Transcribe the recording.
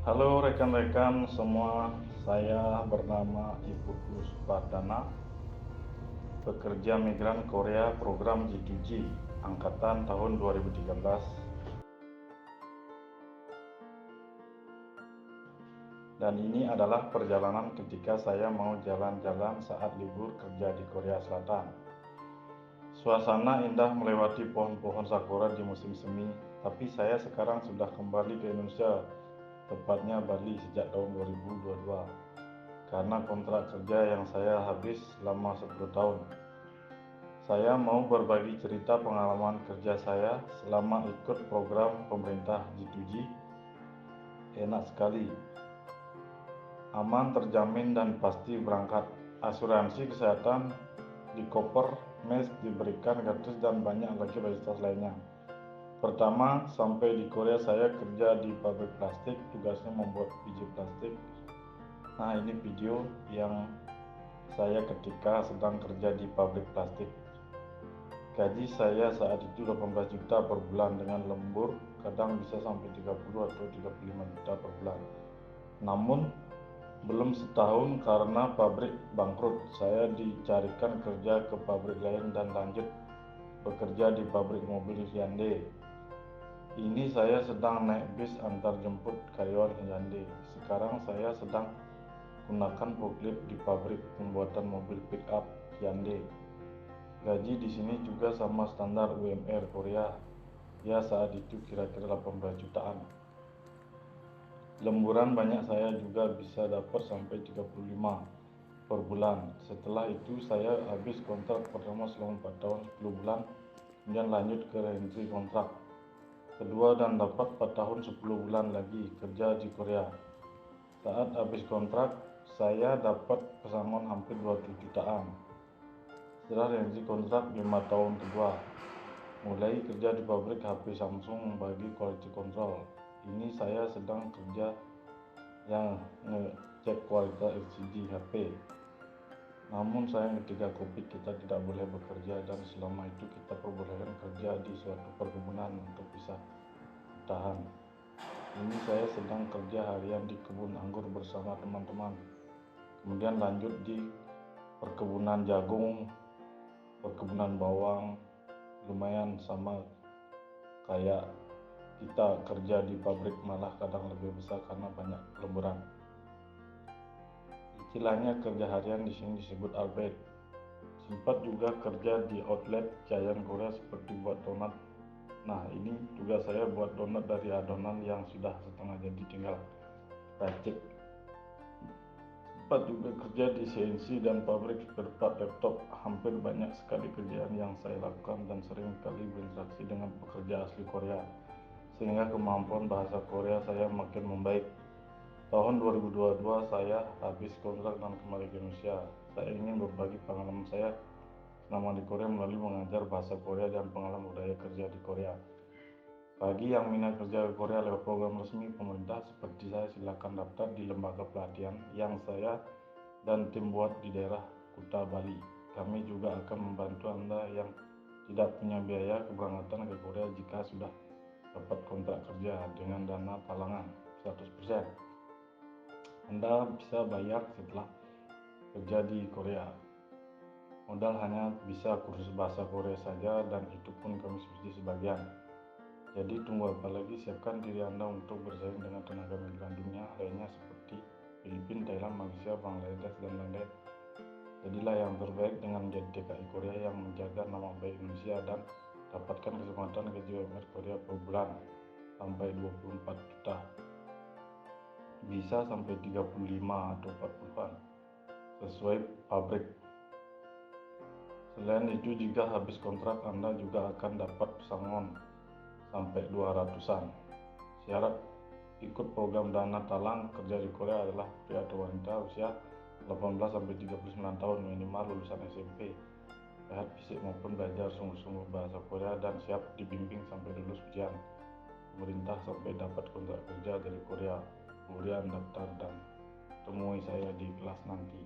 Halo rekan-rekan semua, saya bernama Iputu Supardana, pekerja migran Korea program G2G, angkatan tahun 2013. Dan ini adalah perjalanan ketika saya mau jalan-jalan saat libur kerja di Korea Selatan. Suasana indah melewati pohon-pohon sakura di musim semi, tapi saya sekarang sudah kembali ke Indonesia, tepatnya Bali sejak tahun 2022. Karena kontrak kerja yang saya habis selama 10 tahun. Saya mau berbagi cerita pengalaman kerja saya selama ikut program pemerintah G2G. Enak sekali, aman, terjamin, dan pasti berangkat. Asuransi kesehatan di koper, mes diberikan gratis, dan banyak lagi fasilitas lainnya. Pertama, sampai di Korea saya kerja di pabrik plastik, tugasnya membuat biji plastik. Nah, ini video yang saya ketika sedang kerja di pabrik plastik. Gaji saya saat itu 18 juta per bulan dengan lembur, kadang bisa sampai 30 atau 35 juta per bulan. Namun belum setahun karena pabrik bangkrut, saya dicarikan kerja ke pabrik lain dan lanjut bekerja di pabrik mobil Hyundai. Ini saya sedang naik bis antar jemput karyawan Hyundai. Sekarang saya sedang gunakan forklift di pabrik pembuatan mobil pick up Hyundai. Gaji di sini juga sama standar UMR Korea, ya saat itu kira-kira 18 jutaan. Lemburan banyak, saya juga bisa dapat sampai 35 per bulan. Setelah itu saya habis kontrak pertama selama 4 tahun 10 bulan, kemudian lanjut ke rentri kontrak kedua dan dapat 4 tahun 10 bulan lagi kerja di Korea. Saat habis kontrak saya dapat pesangon hampir 20 jutaan. Setelah rentri kontrak 5 tahun kedua, mulai kerja di pabrik HP Samsung bagi quality control. Ini saya sedang kerja yang ngecek kualitas LCD HP. Namun sayang ketika Covid kita tidak boleh bekerja, dan selama itu kita perbolehkan kerja di suatu perkebunan untuk bisa bertahan. Ini saya sedang kerja harian di kebun anggur bersama teman-teman. Kemudian lanjut di perkebunan jagung, perkebunan bawang, lumayan sama kayak kita kerja di pabrik, malah kadang lebih besar karena banyak lemburan. Istilahnya kerja harian di sini disebut arbeit. Sempat juga kerja di outlet Giant Korea seperti buat donat. Nah, ini tugas saya buat donat dari adonan yang sudah setengah jadi, tinggal racik. Sempat juga kerja di CNC dan pabrik spare part laptop. Hampir banyak sekali kerjaan yang saya lakukan dan sering kali berinteraksi dengan pekerja asli Korea, sehingga kemampuan bahasa Korea saya makin membaik. Tahun 2022 saya habis kontrak dan kembali ke Indonesia. Saya ingin berbagi pengalaman saya selama di Korea melalui mengajar bahasa Korea dan pengalaman budaya kerja di Korea. Bagi yang minat kerja di Korea lewat program resmi pemerintah seperti saya, silakan daftar di lembaga pelatihan yang saya dan tim buat di daerah Kuta, Bali. Kami juga akan membantu Anda yang tidak punya biaya keberangkatan ke Korea jika sudah dapat kontrak kerja dengan dana talangan 100%. Anda bisa bayar setelah kerja di Korea. Modal hanya bisa kursus bahasa Korea saja, dan itu pun kami subsidi sebagian. Jadi tunggu apa lagi, siapkan diri Anda untuk bersaing dengan tenaga migran dunia lainnya seperti Filipina, Thailand, Malaysia, Bangladesh, dan lain-lain. Jadilah yang terbaik dengan menjadi TKI Korea yang menjaga nama baik Indonesia, dan dapatkan kesempatan gaji UMR Korea per bulan sampai 24 juta. Bisa sampai 35 atau 40-an sesuai pabrik. Selain itu, jika habis kontrak Anda juga akan dapat pesangon sampai 200-an. Syarat ikut program dana talang kerja di Korea adalah pria atau wanita usia 18 sampai 39 tahun, minimal lulusan SMP, sehat fisik maupun belajar sungguh-sungguh bahasa Korea, dan siap dibimbing sampai lulus ujian pemerintah sampai dapat kontrak kerja dari Korea. Kemudian daftar dan temui saya di kelas nanti.